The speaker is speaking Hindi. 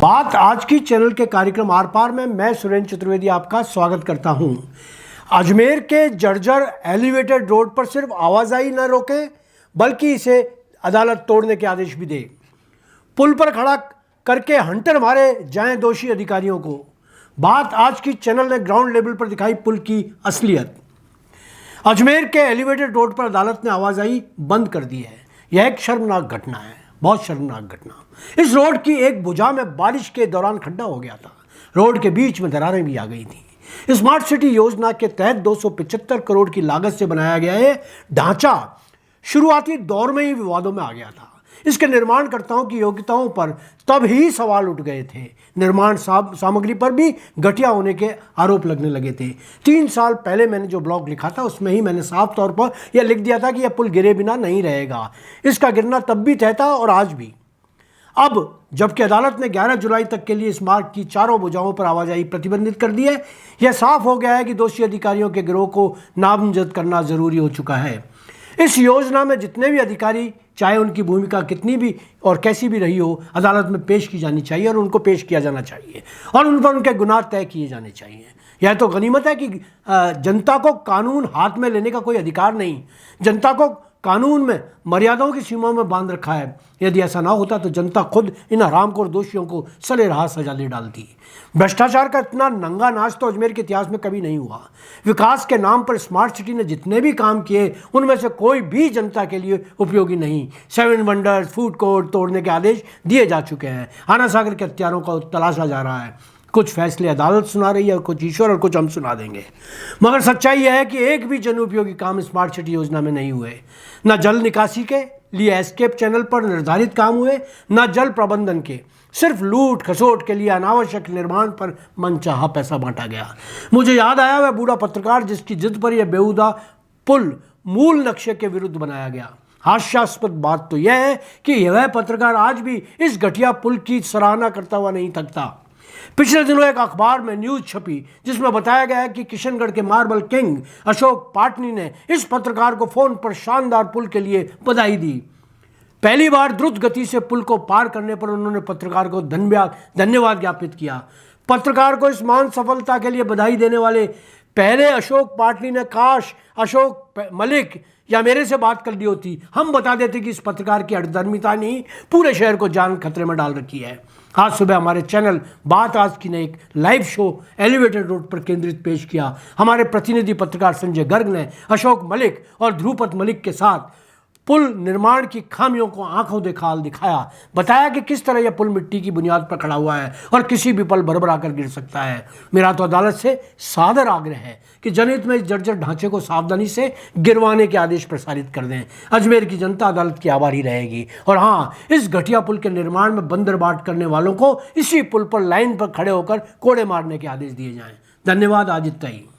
बात आज की चैनल के कार्यक्रम आर पार में मैं सुरेंद्र चतुर्वेदी आपका स्वागत करता हूं। अजमेर के जर्जर एलिवेटेड रोड पर सिर्फ आवाजाही न रोके बल्कि इसे अदालत तोड़ने के आदेश भी दे। पुल पर खड़ा करके हंटर मारे जाएं दोषी अधिकारियों को। बात आज की चैनल ने ग्राउंड लेवल पर दिखाई पुल की असलियत। अजमेर के एलिवेटेड रोड पर अदालत ने आवाजाही बंद कर दी है। यह एक शर्मनाक घटना है, बहुत शर्मनाक घटना। इस रोड की एक भुजा में बारिश के दौरान खड्डा हो गया था। रोड के बीच में दरारें भी आ गई थी। स्मार्ट सिटी योजना के तहत 275 करोड़ की लागत से बनाया गया ये ढांचा शुरुआती दौर में ही विवादों में आ गया था। इसके निर्माणकर्ताओं की योग्यताओं पर तब ही सवाल उठ गए थे। निर्माण सामग्री पर भी घटिया होने के आरोप लगने लगे थे। 3 साल पहले मैंने जो ब्लॉग लिखा था उसमें ही मैंने साफ तौर पर यह लिख दिया था कि यह पुल गिरे बिना नहीं रहेगा। इसका गिरना तब भी तय था और आज भी। अब जबकि अदालत ने 11 जुलाई तक के लिए इस मार्ग की चारों भुजाओं पर आवाजाही प्रतिबंधित कर दी है, यह साफ हो गया है कि दोषी अधिकारियों के गिरोह को नामजद करना जरूरी हो चुका है। इस योजना में जितने भी अधिकारी, चाहे उनकी भूमिका कितनी भी और कैसी भी रही हो, अदालत में पेश की जानी चाहिए और उनको पेश किया जाना चाहिए और उन पर उनके गुनाह तय किए जाने चाहिए। यह तो गनीमत है कि जनता को कानून हाथ में लेने का कोई अधिकार नहीं। जनता को कानून में मर्यादाओं की सीमाओं में बांध रखा है। यदि ऐसा ना होता तो जनता खुद इन हरामखोर दोषियों को सरेराह सजा दे डालती। भ्रष्टाचार का इतना नंगा नाच तो अजमेर के इतिहास में कभी नहीं हुआ। विकास के नाम पर स्मार्ट सिटी ने जितने भी काम किए उनमें से कोई भी जनता के लिए उपयोगी नहीं। 7 वंडर्स, फूड कोर्ट तोड़ने के आदेश दिए जा चुके हैं। आना सागर के हत्यारों को तलाशा जा रहा है। कुछ फैसले अदालत सुना रही है और कुछ ईश्वर और कुछ हम सुना देंगे। मगर सच्चाई यह है कि एक भी जनउपयोगी काम स्मार्ट सिटी योजना में नहीं हुए। न जल निकासी के लिए एस्केप चैनल पर निर्धारित काम हुए, न जल प्रबंधन के। सिर्फ लूट खसोट के लिए अनावश्यक निर्माण पर मनचाहा पैसा बांटा गया। मुझे याद आया वह बूढ़ा पत्रकार जिसकी जिद पर यह बेहुदा पुल मूल नक्शे के विरुद्ध बनाया गया। हास्यास्पद बात तो यह है कि वह पत्रकार आज भी इस घटिया पुल की सराहना करता हुआ नहीं थकता। पिछले दिनों एक अखबार में न्यूज छपी जिसमें बताया गया है कि किशनगढ़ के मार्बल किंग अशोक पाटनी ने इस पत्रकार को फोन पर शानदार पुल के लिए बधाई दी। पहली बार द्रुत गति से पुल को पार करने पर उन्होंने पत्रकार को धन्यवाद ज्ञापित किया। पत्रकार को इस महान सफलता के लिए बधाई देने वाले पहले अशोक पाटनी ने काश अशोक मलिक या मेरे से बात कर ली होती। हम बता देते कि इस पत्रकार की अधर्मिता ने पूरे शहर को जान खतरे में डाल रखी है। आज सुबह हमारे चैनल बात आज की ने एक लाइव शो एलिवेटेड रोड पर केंद्रित पेश किया। हमारे प्रतिनिधि पत्रकार संजय गर्ग ने अशोक मलिक और ध्रुपद मलिक के साथ पुल निर्माण की खामियों को आंखों देखाल दिखाया। बताया कि किस तरह यह पुल मिट्टी की बुनियाद पर खड़ा हुआ है और किसी भी पल भरभरा कर गिर सकता है। मेरा तो अदालत से सादर आग्रह है कि जनहित में इस जर्जर ढांचे को सावधानी से गिरवाने के आदेश प्रसारित कर दें। अजमेर की जनता अदालत की आभारी रहेगी। और हाँ, इस घटिया पुल के निर्माण में बंदरबाट करने वालों को इसी पुल पर लाइन पर खड़े होकर कोड़े मारने के आदेश दिए जाएं। धन्यवाद। आज इतना ही।